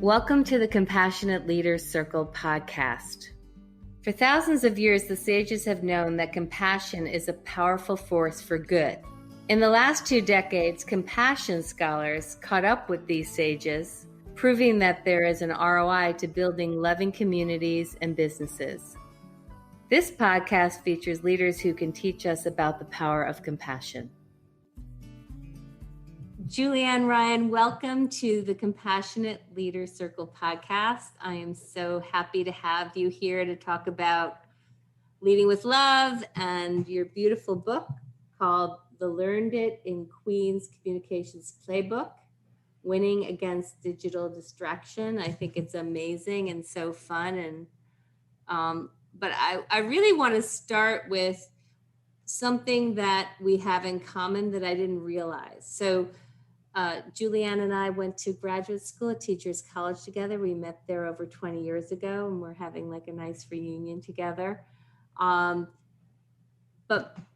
Welcome to the Compassionate Leaders Circle podcast. For thousands of years, the sages have known that compassion is a powerful force for good. In the last 2 decades, compassion scholars caught up with these sages, proving that there is an ROI to building loving communities and businesses. This podcast features leaders who can teach us about the power of compassion. Julienne, Ryan, welcome to the Compassionate Leaders Circle podcast. I am so happy to have you here to talk about leading with love and your beautiful book called The Learned It in Queen's Communications Playbook, Winning Against Digital Distraction. I think it's amazing and so fun. But I really want to start with something that we have in common that I didn't realize. So Julienne and I went to graduate school at Teachers College together. We met there over 20 years ago, and we're having like a nice reunion together. But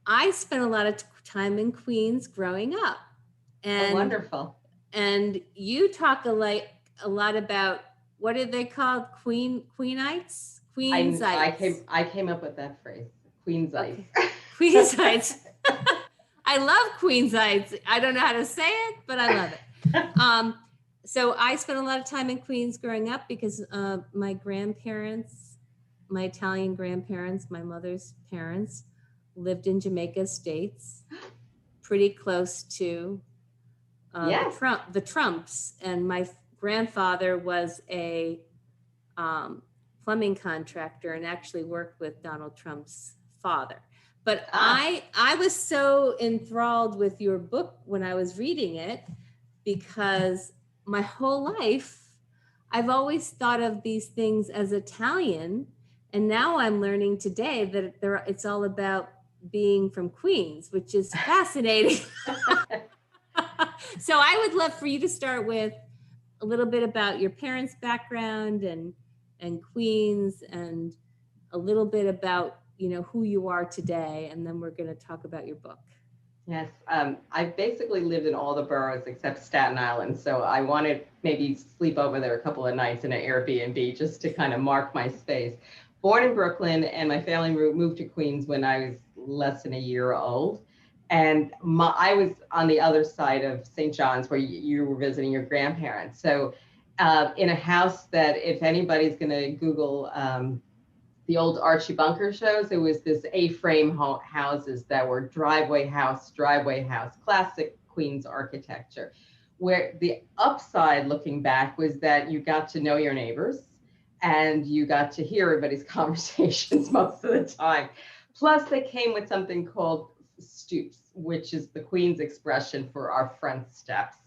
I spent a lot of time in Queens growing up. And, wonderful. And you talk a lot about, what are they called? Queenites? Queensites. I came up with that phrase, Queensites. Okay. Queensites. I love Queensites. I don't know how to say it, but I love it. So I spent a lot of time in Queens growing up because my grandparents, my Italian grandparents, my mother's parents, lived in Jamaica Estates, pretty close to the Trumps. And my grandfather was a plumbing contractor and actually worked with Donald Trump's father. But I was so enthralled with your book when I was reading it, because my whole life, I've always thought of these things as Italian. And now I'm learning today that it's all about being from Queens, which is fascinating. So I would love for you to start with a little bit about your parents' background and Queens, and a little bit about who you are today, and then we're going to talk about your book. Yes, I basically lived in all the boroughs except Staten Island, so I wanted maybe sleep over there a couple of nights in an Airbnb just to kind of mark my space. Born in Brooklyn, and my family moved to Queens when I was less than a year old, and I was on the other side of St. John's where you were visiting your grandparents. So in a house that, if anybody's going to Google the old Archie Bunker shows, it was this A-frame houses that were driveway house, classic Queens architecture, where the upside looking back was that you got to know your neighbors and you got to hear everybody's conversations most of the time. Plus they came with something called stoops, which is the Queens expression for our front steps.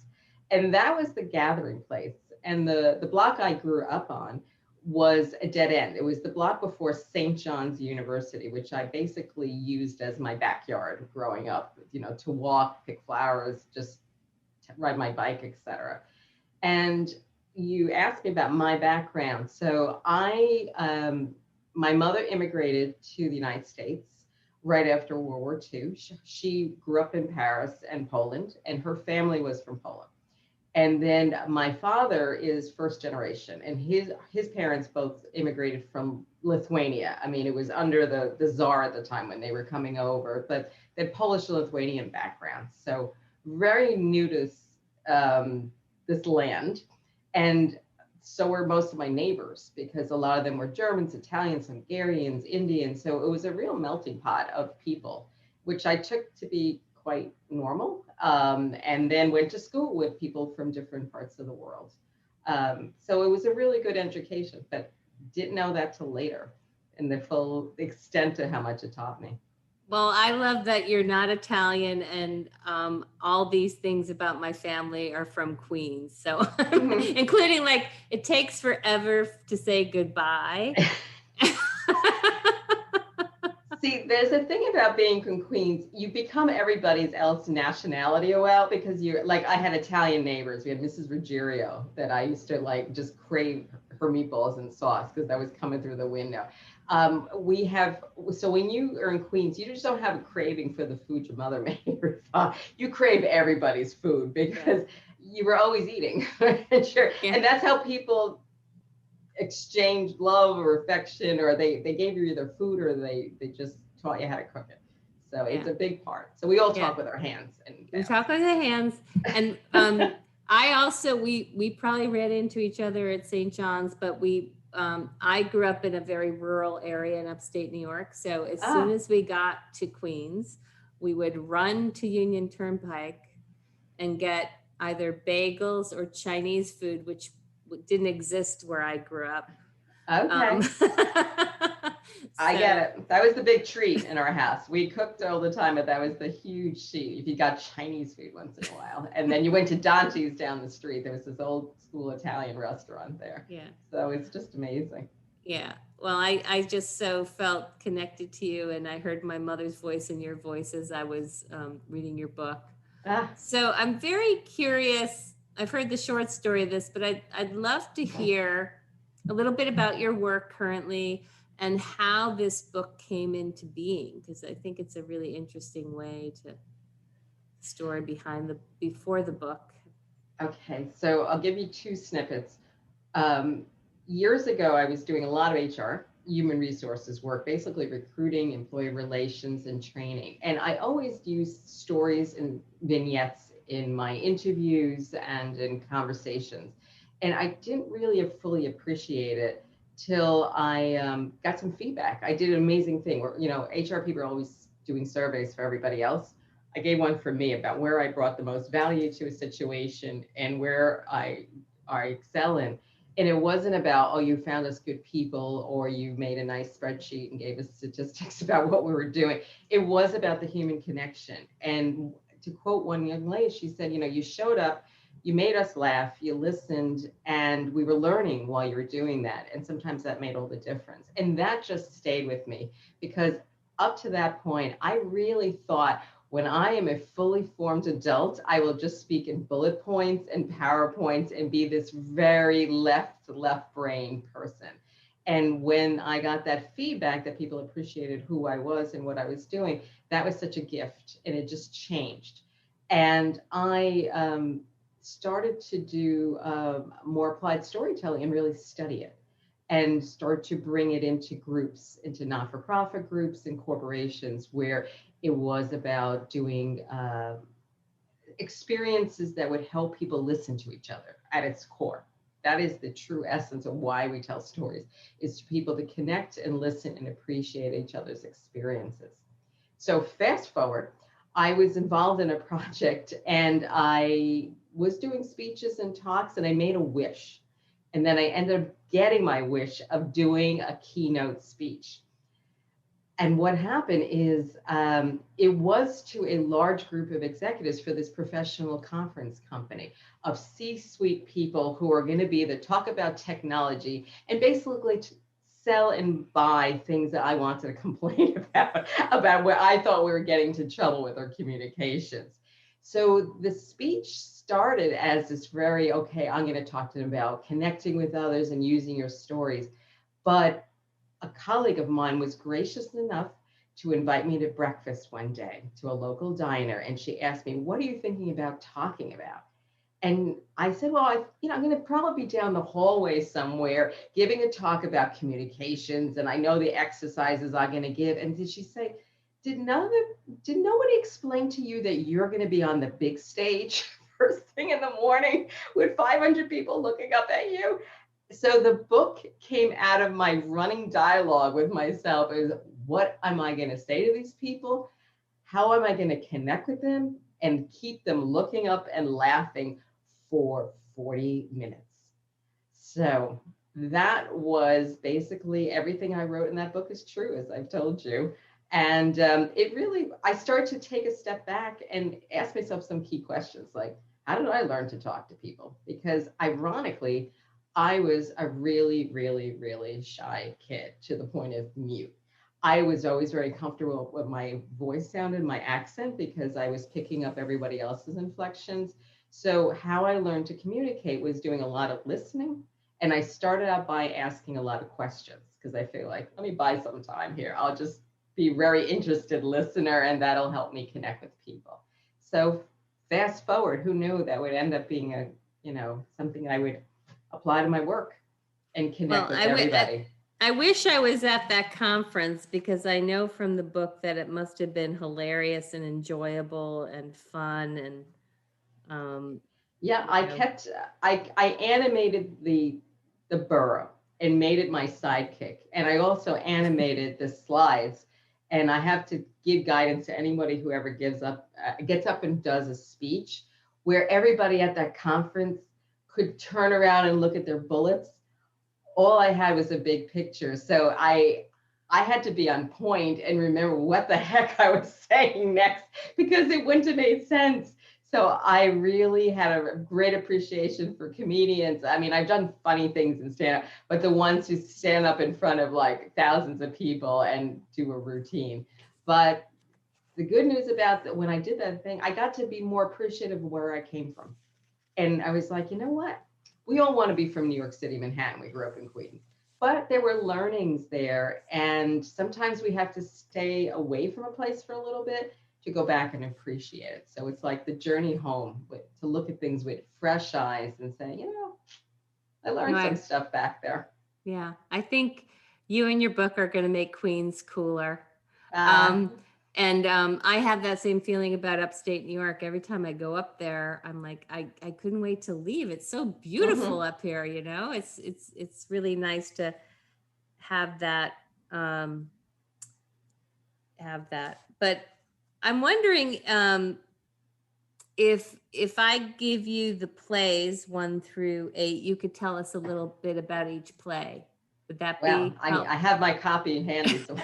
And that was the gathering place. And the block I grew up on was a dead end. It was the block before St. John's University, which I basically used as my backyard growing up, to walk, pick flowers, just ride my bike, etc. And you asked me about my background. So my mother immigrated to the United States right after World War II. She grew up in Paris and Poland, and her family was from Poland. And then my father is first generation, and his parents both immigrated from Lithuania. I mean, it was under the Tsar at the time when they were coming over, but they had Polish-Lithuanian backgrounds. So very new to this land. And so were most of my neighbors, because a lot of them were Germans, Italians, Hungarians, Indians. So it was a real melting pot of people, which I took to be quite normal, and then went to school with people from different parts of the world. So it was a really good education, but didn't know that till later in the full extent of how much it taught me. Well, I love that you're not Italian, and all these things about my family are from Queens. So including it takes forever to say goodbye. See, there's a thing about being from Queens, you become everybody's else nationality because you're I had Italian neighbors. We had Mrs. Ruggiero that I used to just crave her meatballs and sauce because that was coming through the window. We have, so when you are in Queens, you just don't have a craving for the food your mother made. You crave everybody's food because you were always eating. Sure. Yeah. And that's how people exchange love or affection, or they gave you either food or they just taught you how to cook it. So it's a big part. So we all talk with our hands. And we talk with the hands. And I also, we probably ran into each other at St. John's, but I grew up in a very rural area in upstate New York. So as soon as we got to Queens, we would run to Union Turnpike and get either bagels or Chinese food, which didn't exist where I grew up. Okay. I get it. That was the big treat in our house. We cooked all the time, but that was the huge treat if you got Chinese food once in a while. And then you went to Dante's down the street. There was this old school Italian restaurant there. Yeah. So it's just amazing. Yeah. Well, I just so felt connected to you, and I heard my mother's voice and your voice as I was reading your book. So I'm very curious. I've heard the short story of this, but I'd love to hear a little bit about your work currently and how this book came into being, because I think it's a really interesting way to story before the book. Okay, so I'll give you two snippets. Years ago, I was doing a lot of HR, human resources work, basically recruiting, employee relations, and training. And I always use stories and vignettes in my interviews and in conversations. And I didn't really fully appreciate it till I got some feedback. I did an amazing thing where, HR people are always doing surveys for everybody else. I gave one for me about where I brought the most value to a situation and where I excel in. And it wasn't about, oh, you found us good people, or you made a nice spreadsheet and gave us statistics about what we were doing. It was about the human connection. And to quote one young lady, she said, you showed up, you made us laugh, you listened, and we were learning while you were doing that. And sometimes that made all the difference. And that just stayed with me, because up to that point, I really thought, when I am a fully formed adult, I will just speak in bullet points and PowerPoints and be this very left brain person. And when I got that feedback that people appreciated who I was and what I was doing, that was such a gift, and it just changed. And I started to do more applied storytelling and really study it, and start to bring it into groups, into not-for-profit groups and corporations, where it was about doing experiences that would help people listen to each other at its core. That is the true essence of why we tell stories, is for people to connect and listen and appreciate each other's experiences. So fast forward, I was involved in a project, and I was doing speeches and talks, and I made a wish. And then I ended up getting my wish of doing a keynote speech. And what happened is it was to a large group of executives for this professional conference company of C-suite people who are going to be the talk about technology and basically to sell and buy things that I wanted to complain about where I thought we were getting into trouble with our communications. So the speech started as this very, okay, I'm going to talk to them about connecting with others and using your stories. But a colleague of mine was gracious enough to invite me to breakfast one day to a local diner. And she asked me, what are you thinking about talking about? And I said, well, I'm going to probably be down the hallway somewhere giving a talk about communications. And I know the exercises I'm going to give. And did she say, did nobody explain to you that you're going to be on the big stage first thing in the morning with 500 people looking up at you? So the book came out of my running dialogue with myself. Is what am I going to say to these people? How am I going to connect with them and keep them looking up and laughing for 40 minutes? So that was basically everything I wrote in that book is true, as I've told you. And I started to take a step back and ask myself some key questions, like, how did I learn to talk to people? Because ironically, I was a really, really, really shy kid to the point of mute. I was always very comfortable with my voice sounded, my accent, because I was picking up everybody else's inflections. So how I learned to communicate was doing a lot of listening. And I started out by asking a lot of questions. because I feel like, let me buy some time here. I'll just be very interested listener, and that'll help me connect with people. So fast forward, who knew that would end up being a, something I would apply to my work and connect with everybody. I wish I was at that conference, because I know from the book that it must have been hilarious and enjoyable and fun. And yeah, I animated the burrow and made it my sidekick, and I also animated the slides. And I have to give guidance to anybody who ever gets up and does a speech, where everybody at that conference could turn around and look at their bullets. All I had was a big picture. So I had to be on point and remember what the heck I was saying next, because it wouldn't have made sense. So I really had a great appreciation for comedians. I mean, I've done funny things in stand-up, but the ones who stand up in front of like thousands of people and do a routine. But the good news about that, when I did that thing, I got to be more appreciative of where I came from. And I was like, you know what? We all want to be from New York City, Manhattan. We grew up in Queens. But there were learnings there. And sometimes we have to stay away from a place for a little bit to go back and appreciate it. So it's like the journey home, to look at things with fresh eyes and say, I learned some stuff back there. Yeah, I think you and your book are going to make Queens cooler. And I have that same feeling about upstate New York. Every time I go up there, I'm like, I couldn't wait to leave. It's so beautiful up here, It's really nice to have that. But I'm wondering if I give you the plays 1 through 8, you could tell us a little bit about each play. Would that be? Well, I have my copy handy, so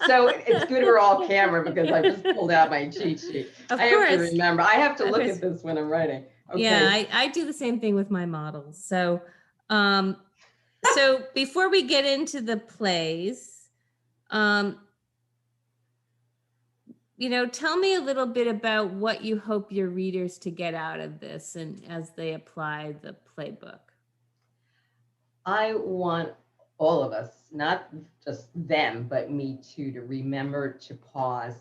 so it's good we're all camera, because I just pulled out my cheat sheet. I have to remember. I have to look at this when I'm writing. Okay. Yeah, I do the same thing with my models. So, so before we get into the plays, tell me a little bit about what you hope your readers to get out of this, and as they apply the playbook. I want all of us, not just them, but me too, to remember to pause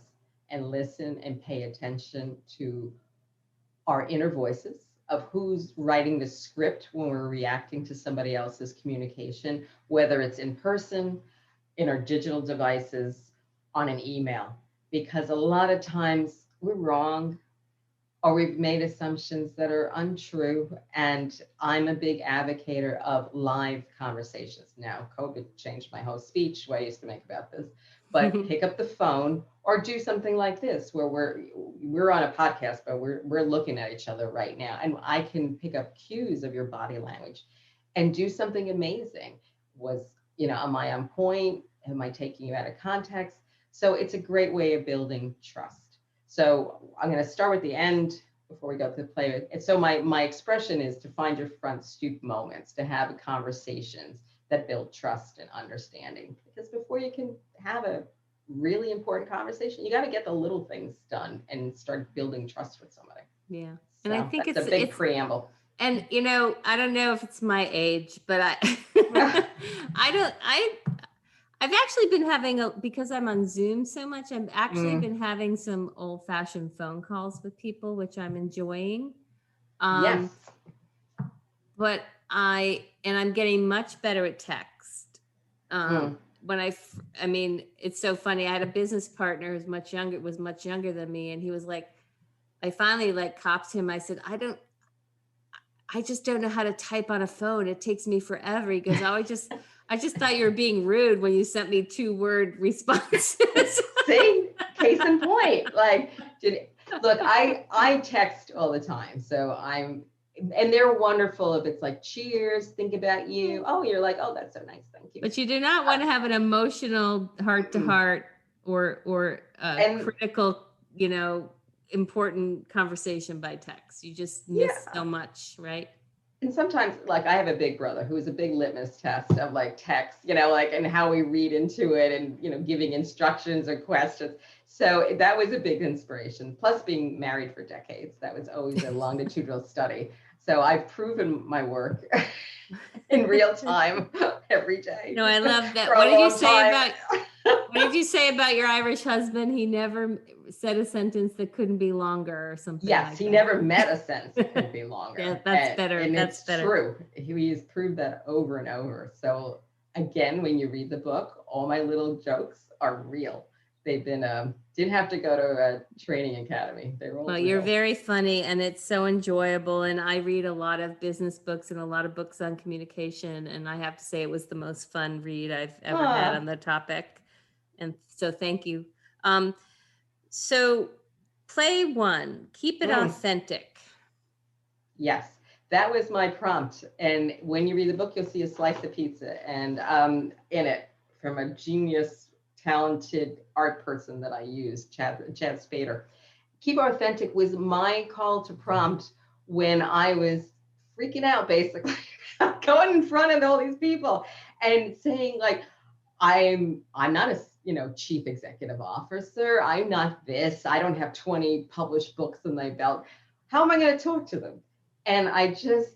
and listen and pay attention to our inner voices of who's writing the script when we're reacting to somebody else's communication, whether it's in person, in our digital devices, on an email. Because a lot of times we're wrong, or we've made assumptions that are untrue. And I'm a big advocate of live conversations. Now, COVID changed my whole speech, what I used to make about this, but pick up the phone or do something like this, where we're on a podcast, but we're looking at each other right now. And I can pick up cues of your body language and do something amazing. Am I on point? Am I taking you out of context? So it's a great way of building trust. So I'm going to start with the end before we go to the play. And so my expression is to find your front stoop moments, to have conversations that build trust and understanding. Because before you can have a really important conversation, you got to get the little things done and start building trust with somebody. Yeah. So and I think it's a big preamble. And, I don't know if it's my age, but I've actually been having because I'm on Zoom so much, I've actually been having some old fashioned phone calls with people, which I'm enjoying. Yes. But I'm getting much better at text. It's so funny. I had a business partner who's much younger than me. And he was like, I finally copped him. I said, I just don't know how to type on a phone. It takes me forever. He goes, I just thought you were being rude when you sent me 2-word responses. See, case in point. Look, I text all the time. So and they're wonderful if it's like, cheers, think about you. Oh, you're like, oh, that's so nice. Thank you. But you do not want to have an emotional heart to heart or critical, important conversation by text. You just miss so much, right? And sometimes, I have a big brother who is a big litmus test of text, and how we read into it and, giving instructions or questions. So that was a big inspiration. Plus being married for decades, that was always a longitudinal study. So I've proven my work in real time every day. No, I love that. For a What did you long say time. what did you say about your Irish husband? He never said a sentence that couldn't be longer or something Yes, like he that. never met a sentence that could be longer. Yeah, that's better. And That's it's better. true. He's proved that over and over. So again, when you read the book, all my little jokes are real. They've been didn't have to go to a training academy. They were all Well, real. you're very funny and it's so enjoyable. And I read a lot of business books and a lot of books on communication. And I have to say it was the most fun read I've ever had on the topic. And so thank you. So play one, keep it authentic. Yes, that was my prompt. And when you read the book, you'll see a slice of pizza and in it from a genius, talented art person that I use, Chad Spader. Keep authentic was my call to prompt when I was freaking out, basically, going in front of all these people and saying like, I'm not a chief executive officer. I'm not this. I don't have 20 published books in my belt. How am I going to talk to them? And I just,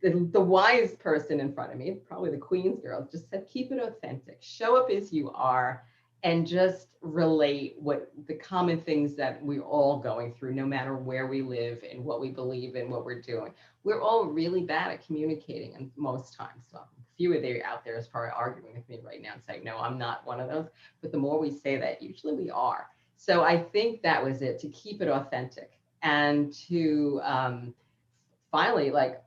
the wise person in front of me, probably the Queen's girl, just said, keep it authentic. Show up as you are and just relate what the common things that we're all going through, no matter where we live and what we believe in, what we're doing. We're all really bad at communicating and most times. So a few of you out there is probably arguing with me right now and saying, no, I'm not one of those. But the more we say that, usually we are. So I think that was it, to keep it authentic and to finally, like,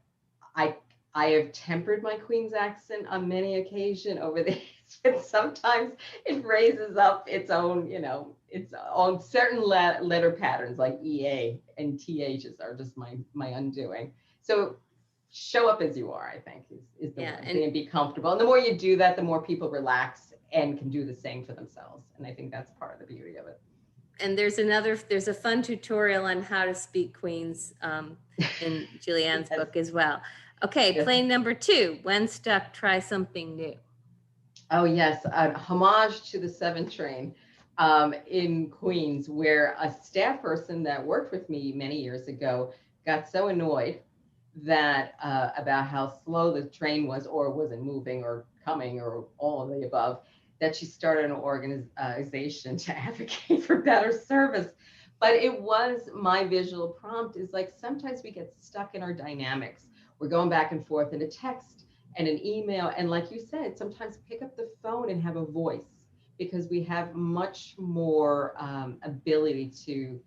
I have tempered my Queen's accent on many occasions over the years, but sometimes it raises up its own, its own certain letter patterns like EA and THs are just my undoing. So show up as you are, I think, is the one thing, and be comfortable. And the more you do that, the more people relax and can do the same for themselves. And I think that's part of the beauty of it. And there's a fun tutorial on how to speak Queens in Julienne's book as well. Okay, play number 2. When stuck, try something new. Oh yes, a homage to the 7 train in Queens, where a staff person that worked with me many years ago got so annoyed that about how slow the train was, or wasn't moving or coming, or all of the above, that she started an organization to advocate for better service. But it was my visual prompt is like, sometimes we get stuck in our dynamics. We're going back and forth in a text and an email. And like you said, sometimes pick up the phone and have a voice, because we have much more ability to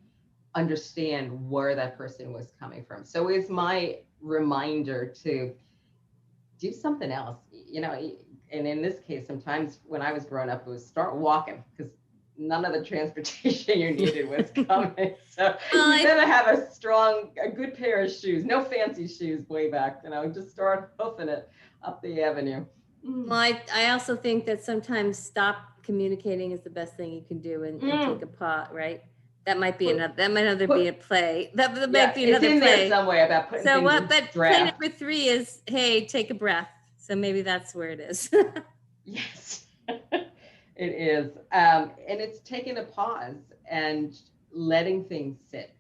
understand where that person was coming from. So it's my reminder to do something else, and in this case, sometimes when I was growing up, it was start walking, because none of the transportation you needed was coming. So you better have a good pair of shoes, no fancy shoes way back, just start hoofing it up the avenue. Well, I also think that sometimes stop communicating is the best thing you can do, and take a pause, right? That might be another. That might be a play. That might be another it's in play. There somewhere about putting things in but play number 3 is, hey, take a breath. So maybe that's where it is. Yes, it is. And it's taking a pause and letting things sit.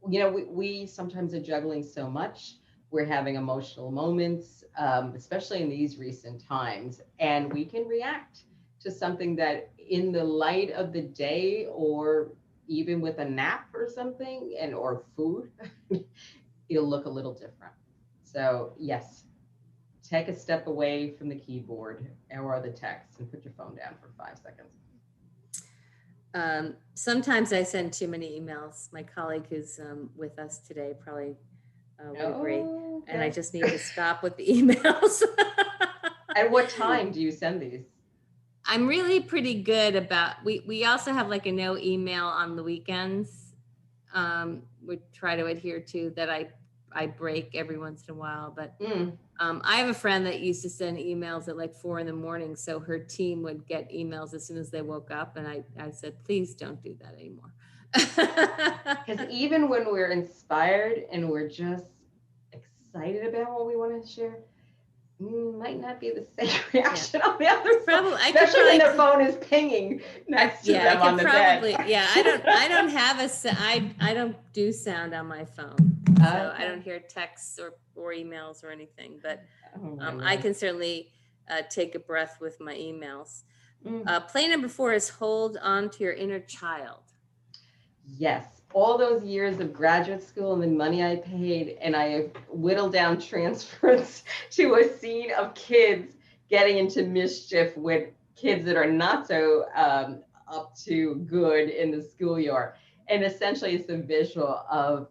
We sometimes are juggling so much. We're having emotional moments, especially in these recent times, and we can react to something that in the light of the day, or even with a nap or something, or food, it'll look a little different. So yes, take a step away from the keyboard or the text and put your phone down for 5 seconds. Sometimes I send too many emails. My colleague who's with us today probably would agree. Okay. And I just need to stop with the emails. At what time do you send these? I'm really pretty good about, we also have like a no email on the weekends. We try to adhere to that. I break every once in a while, but I have a friend that used to send emails at like 4 a.m. So her team would get emails as soon as they woke up. And I said, please don't do that anymore. Because even when we're inspired and we're just excited about what we want to share, might not be the same reaction on the other side, especially when their phone is pinging next to them on the bed. Yeah, I don't have I don't do sound on my phone. so I Okay. don't hear texts or emails or anything. But Oh my I Lord. can certainly take a breath with my emails. Mm. Play number 4 is hold on to your inner child. Yes, all those years of graduate school and the money I paid, and I have whittled down transfers to a scene of kids getting into mischief with kids that are not so up to good in the schoolyard. And essentially, it's the visual of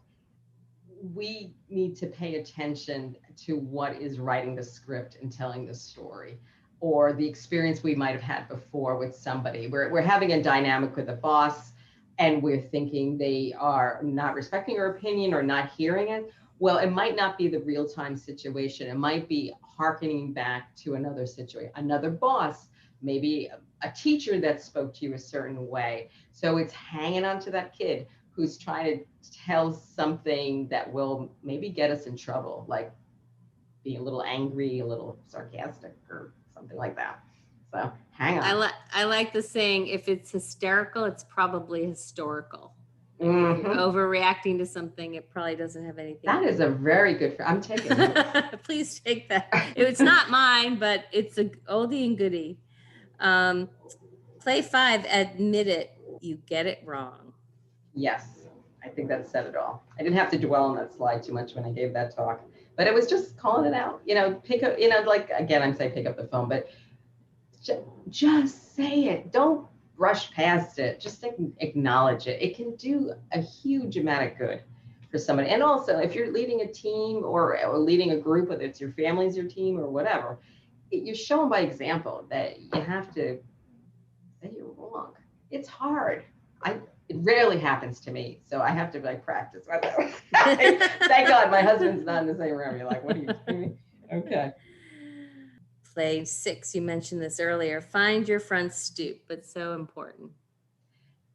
we need to pay attention to what is writing the script and telling the story, or the experience we might have had before with somebody. We're having a dynamic with a boss and we're thinking they are not respecting our opinion or not hearing it. Well, it might not be the real time situation. It might be hearkening back to another situation, another boss, maybe a teacher that spoke to you a certain way. So it's hanging on to that kid who's trying to tell something that will maybe get us in trouble, like being a little angry, a little sarcastic, or something like that. So hang on. I like the saying, if it's hysterical, it's probably historical. Like if you're Mhm. overreacting to something, it probably doesn't have anything. That is a very good. I'm taking it. Please take that. It's not mine, but it's a oldie and goodie. Play 5, admit it. You get it wrong. Yes, I think that said it all. I didn't have to dwell on that slide too much when I gave that talk, but it was just calling it out. Pick up. Like again, I'm saying pick up the phone, but just say it. Don't brush past it. Just acknowledge it. It can do a huge amount of good for somebody. And also, if you're leading a team or leading a group, whether it's your family's your team or whatever, you're showing by example that you have to say you're wrong. It's hard. It rarely happens to me, so I have to practice. Thank God my husband's not in the same room. You're like, what are you kidding me? Okay. Play 6, you mentioned this earlier. Find your front stoop, but so important.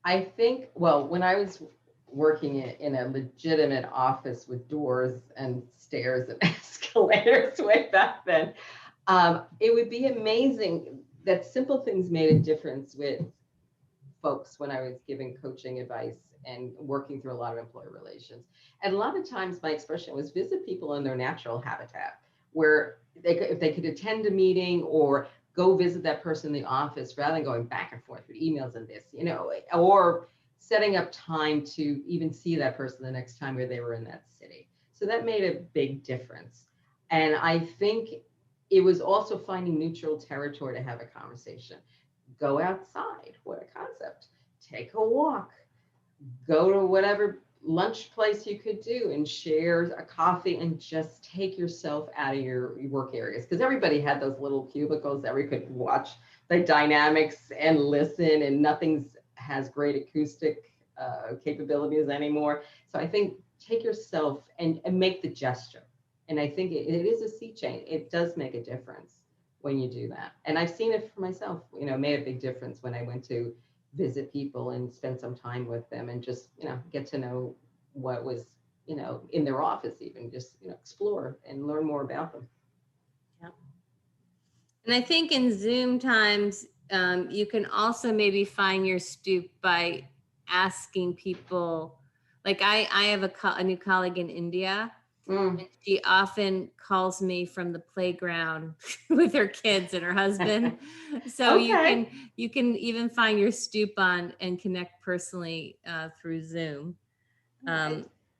I think, well, when I was working in a legitimate office with doors and stairs and escalators way back then, it would be amazing that simple things made a difference with folks when I was giving coaching advice and working through a lot of employee relations. And a lot of times my expression was visit people in their natural habitat, where if they could attend a meeting or go visit that person in the office rather than going back and forth with emails and this, or setting up time to even see that person the next time where they were in that city. So that made a big difference. And I think it was also finding neutral territory to have a conversation. Go outside. What a concept. Take a walk. Go to whatever lunch place you could do and share a coffee and just take yourself out of your work areas. Because everybody had those little cubicles that we could watch the dynamics and listen, and nothing's has great acoustic capabilities anymore. So I think take yourself and make the gesture. And I think it is a sea change. It does make a difference when you do that. And I've seen it for myself, made a big difference when I went to visit people and spend some time with them and just, get to know what was, in their office, even just, explore and learn more about them. Yeah. And I think in Zoom times, you can also maybe find your stoop by asking people, like I have a new colleague in India. And she often calls me from the playground with her kids and her husband. So Okay. you can even find your stoop on and connect personally through Zoom.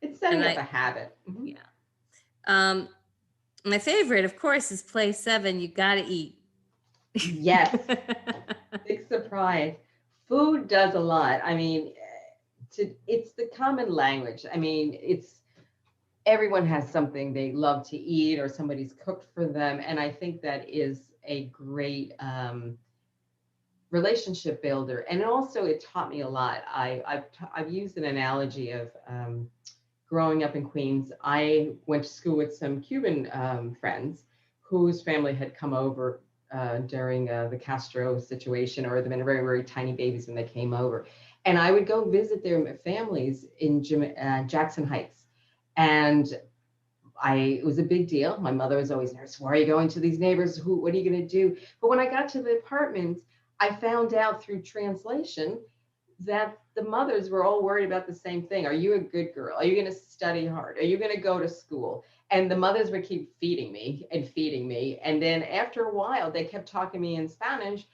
It's setting up a habit. Mm-hmm. Yeah. My favorite, of course, is play 7. You gotta eat. Yes. Big surprise. Food does a lot. I mean, it's the common language. I mean, everyone has something they love to eat or somebody's cooked for them. And I think that is a great relationship builder. And also it taught me a lot. I've used an analogy of growing up in Queens. I went to school with some Cuban friends whose family had come over during the Castro situation, or they've been very, very tiny babies when they came over. And I would go visit their families in Jackson Heights. And it was a big deal. My mother was always nervous. Why are you going to these neighbors? What are you going to do? But when I got to the apartment, I found out through translation that the mothers were all worried about the same thing. Are you a good girl? Are you going to study hard? Are you going to go to school? And the mothers would keep feeding me and feeding me. And then after a while, they kept talking to me in Spanish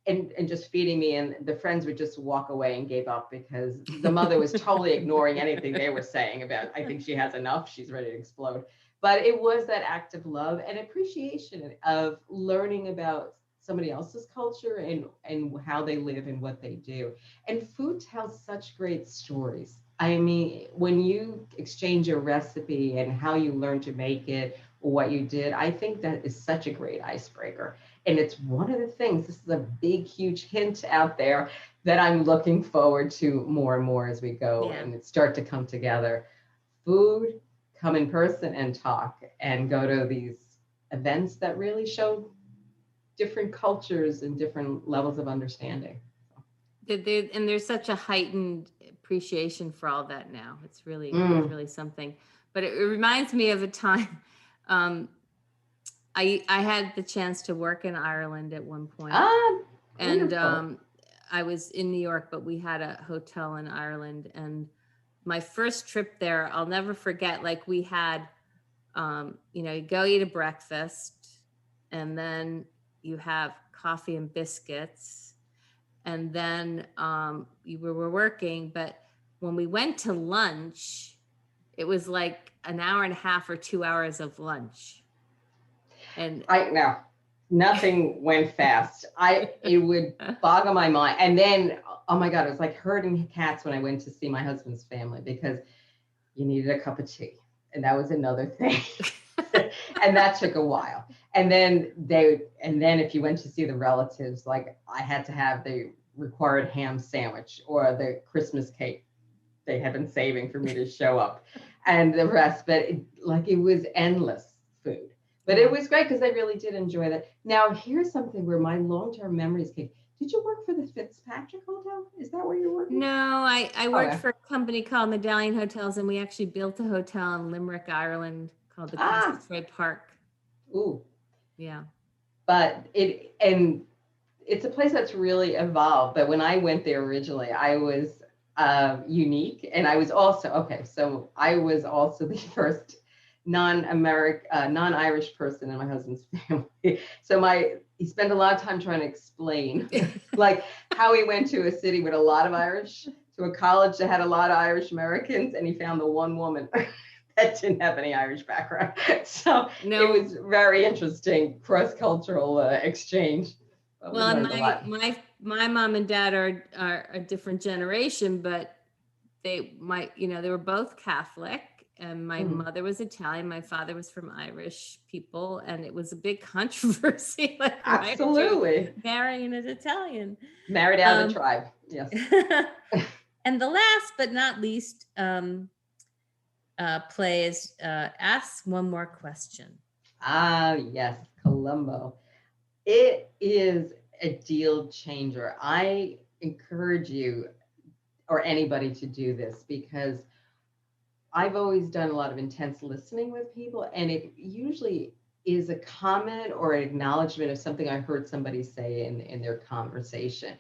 and just feeding me. And the friends would just walk away and gave up because the mother was totally ignoring anything they were saying about, I think she has enough, she's ready to explode. But it was that act of love and appreciation of learning about somebody else's culture and how they live and what they do. And food tells such great stories. I mean, when you exchange a recipe and how you learn to make it or what you did, I think that is such a great icebreaker. And it's one of the things, this is a big, huge hint out there that I'm looking forward to more and more as we go and it start to come together. Food, come in person and talk and go to these events that really show different cultures and different levels of understanding. And there's such a heightened appreciation for all that now. It's really something. But it reminds me of a time. I had the chance to work in Ireland at one point. And I was in New York, but we had a hotel in Ireland. And my first trip there, I'll never forget. Like we had, you go eat a breakfast, and then you have coffee and biscuits, and then we were working. But when we went to lunch, it was like an hour and a half or 2 hours of lunch. And right now, nothing went fast. It would boggle my mind. And then, oh my God, it was like herding cats when I went to see my husband's family because you needed a cup of tea. And that was another thing. And that took a while. And then if you went to see the relatives, like I had to have the required ham sandwich or the Christmas cake they had been saving for me to show up and the rest. But it was endless food. But it was great because I really did enjoy that. Now, here's something where my long-term memories came. Did you work for the Fitzpatrick Hotel? Is that where you're working? No, I worked for a company called Medallion Hotels, and we actually built a hotel in Limerick, Ireland called the Constituent Park. Ooh. Yeah. But it's a place that's really evolved. But when I went there originally, I was unique. And I was also, I was also the first non-Irish person in my husband's family. So he spent a lot of time trying to explain like how he went to a city with a lot of Irish, to a college that had a lot of Irish Americans, and he found the one woman that didn't have any Irish background. So it was very interesting cross-cultural exchange. Well, my mom and dad are a different generation, but they were both Catholic. And my mother was Italian. My father was from Irish people. And it was a big controversy. Like, absolutely. Marrying an Italian. Married out of the tribe. Yes. And the last but not least play is Ask One More Question. Yes. Columbo. It is a deal changer. I encourage you or anybody to do this because I've always done a lot of intense listening with people, and it usually is a comment or an acknowledgement of something I heard somebody say in their conversation.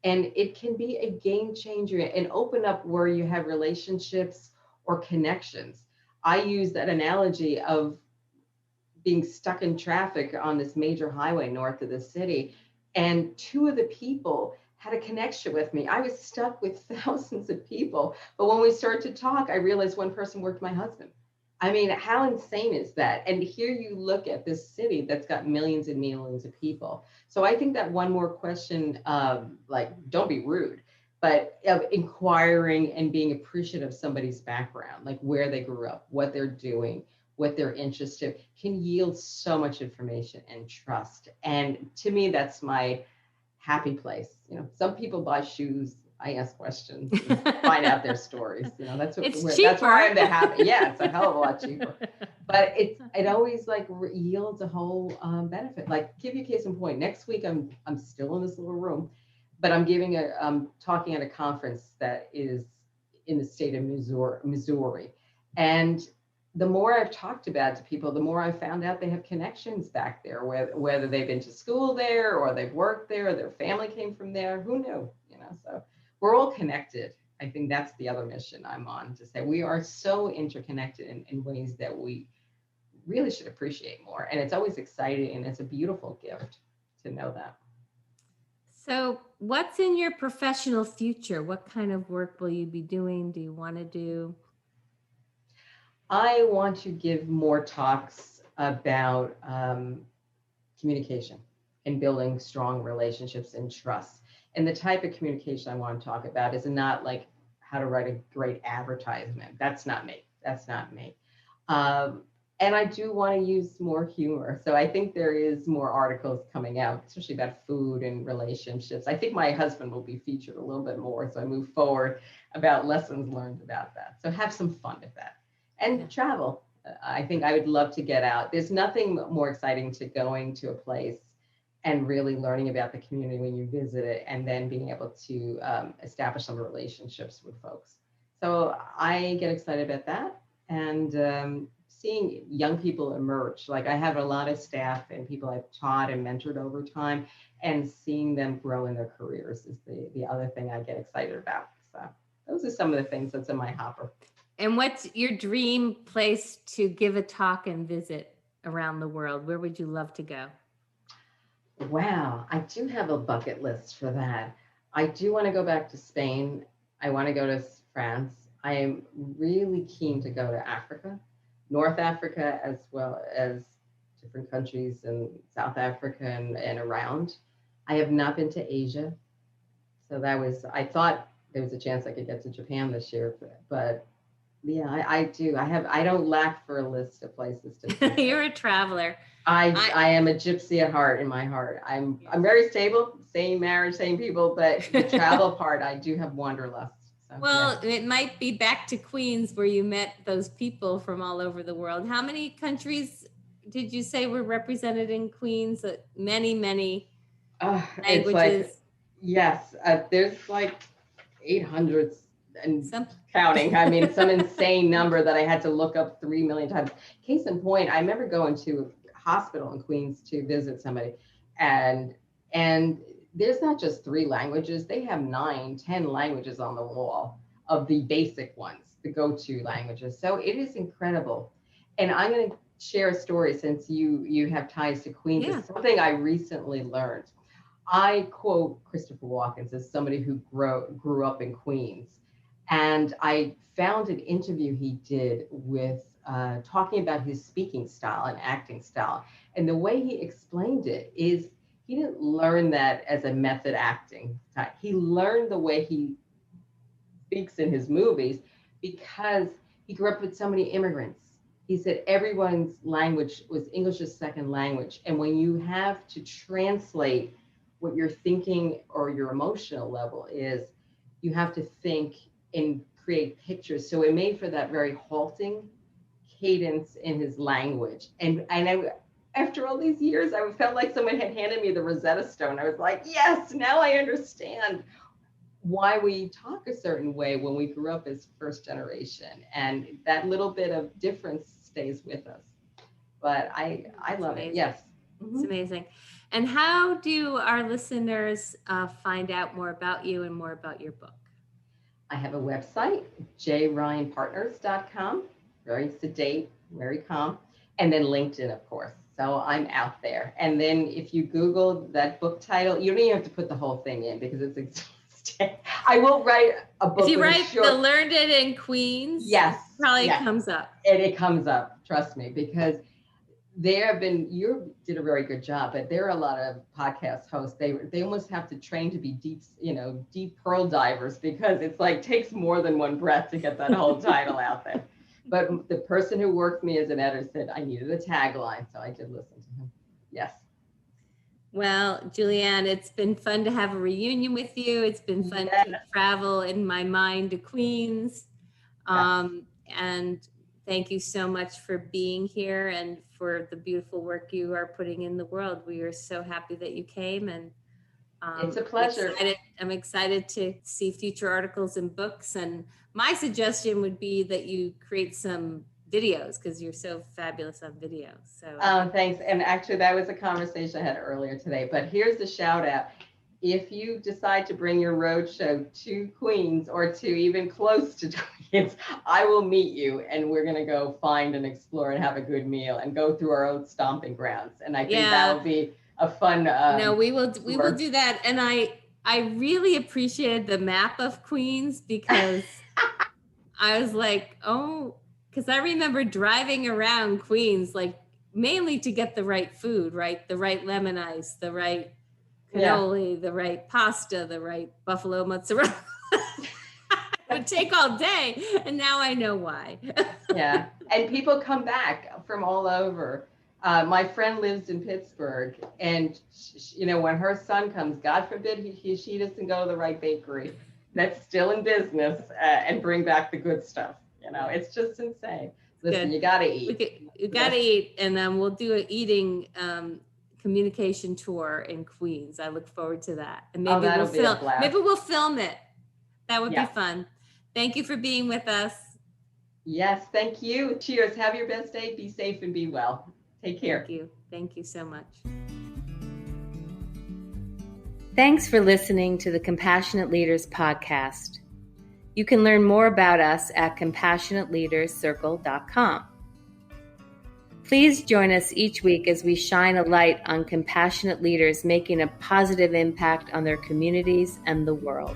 And it can be a game changer and open up where you have relationships or connections. I use that analogy of being stuck in traffic on this major highway north of the city, and two of the people had a connection with me. I was stuck with thousands of people. But when we started to talk, I realized one person worked my husband. I mean, how insane is that? And here you look at this city that's got millions and millions of people. So I think that one more question, don't be rude, but of inquiring and being appreciative of somebody's background, like where they grew up, what they're doing, what they're interested in, can yield so much information and trust. And to me, that's my happy place. Some people buy shoes. I ask questions, find out their stories. That's why I'm the happy. Yeah, it's a hell of a lot cheaper. But it always yields a whole benefit. Like, give you a case in point. Next week, I'm still in this little room, but I'm talking at a conference that is in the state of Missouri, and the more I've talked about it to people, the more I found out they have connections back there, whether they've been to school there or they've worked there, or their family came from there. Who knew? So we're all connected. I think that's the other mission I'm on, to say we are so interconnected in ways that we really should appreciate more. And it's always exciting and it's a beautiful gift to know that. So, what's in your professional future? What kind of work will you be doing? Do you want to do? I want to give more talks about communication and building strong relationships and trust. And the type of communication I want to talk about is not like how to write a great advertisement. That's not me. That's not me. And I do want to use more humor. So I think there is more articles coming out, especially about food and relationships. I think my husband will be featured a little bit more. So I move forward about lessons learned about that. So have some fun with that. And travel. I think I would love to get out. There's nothing more exciting to going to a place and really learning about the community when you visit it, and then being able to establish some relationships with folks. So I get excited about that, and seeing young people emerge. Like I have a lot of staff and people I've taught and mentored over time, and seeing them grow in their careers is the other thing I get excited about. So those are some of the things that's in my hopper. And what's your dream place to give a talk and visit around the world? Where would you love to go? Wow, I do have a bucket list for that. I do want to go back to Spain. I want to go to France. I am really keen to go to Africa, North Africa, as well as different countries in South Africa and around. I have not been to Asia. So I thought there was a chance I could get to Japan this year, but yeah, I do. I don't lack for a list of places to visit. You're a traveler. I am a gypsy at heart, in my heart. I'm very stable, same marriage, same people, but the travel part, I do have wanderlust. So, well, yeah. It might be back to Queens where you met those people from all over the world. How many countries did you say were represented in Queens? Many languages. It's like, yes, there's like 800 and counting. I mean, some insane number that I had to look up 3 million times. Case in point, I remember going to a hospital in Queens to visit somebody, and there's not just 3 languages, they have 9, 10 languages on the wall of the basic ones, the go-to languages. So it is incredible. And I'm going to share a story, since you have ties to Queens. Yeah. It's something I recently learned. I quote Christopher Walken as somebody who grew up in Queens. And I found an interview he did with talking about his speaking style and acting style. And the way he explained it is he didn't learn that as a method acting type. He learned the way he speaks in his movies because he grew up with so many immigrants. He said everyone's language was English as second language. And when you have to translate what you're thinking or your emotional level is, you have to think and create pictures. So it made for that very halting cadence in his language. And I, after all these years, I felt like someone had handed me the Rosetta Stone. I was like, yes, now I understand why we talk a certain way when we grew up as first generation. And that little bit of difference stays with us. But I love it. Yes. It's amazing. And how do our listeners find out more about you and more about your book? I have a website, jryanpartners.com, very sedate, very calm, and then LinkedIn, of course. So I'm out there. And then if you Google that book title, you don't even have to put the whole thing in because it's exhausting. I will write a book. If you write The Learned in Queens, yes, it probably comes up. And it comes up, trust me, because you did a very good job, but there are a lot of podcast hosts. They almost have to train to be deep pearl divers, because it's like takes more than one breath to get that whole title out there. But the person who worked me as an editor said I needed a tagline, so I did listen to him. Yes. Well, Julienne, it's been fun to have a reunion with you. It's been fun to travel in my mind to Queens. And thank you so much for being here and for the beautiful work you are putting in the world. We are so happy that you came, and it's a pleasure. I'm excited to see future articles and books. And my suggestion would be that you create some videos, because you're so fabulous on video. So thanks. And actually, that was a conversation I had earlier today. But here's the shout out. if you decide to bring your roadshow to Queens or to even close to Queens, I will meet you and we're going to go find and explore and have a good meal and go through our own stomping grounds. And I think that'll be a fun. No, we will do that. And I really appreciated the map of Queens because I was like, oh, because I remember driving around Queens, like mainly to get the right food, right? The right lemon ice, the right cannoli, the right pasta, the right buffalo mozzarella. It would take all day. And now I know why. Yeah. And people come back from all over. My friend lives in Pittsburgh, and when her son comes, God forbid she doesn't go to the right bakery that's still in business and bring back the good stuff. It's just insane. Listen, you got to eat. You got to eat, and then we'll do an eating communication tour in Queens. I look forward to that, and maybe we'll film it. That would be fun. Thank you for being with us. Yes, thank you. Cheers. Have your best day. Be safe and be well. Take care. Thank you so much. Thanks for listening to the Compassionate Leaders podcast. You can learn more about us at compassionateleaderscircle.com. Please join us each week as we shine a light on compassionate leaders making a positive impact on their communities and the world.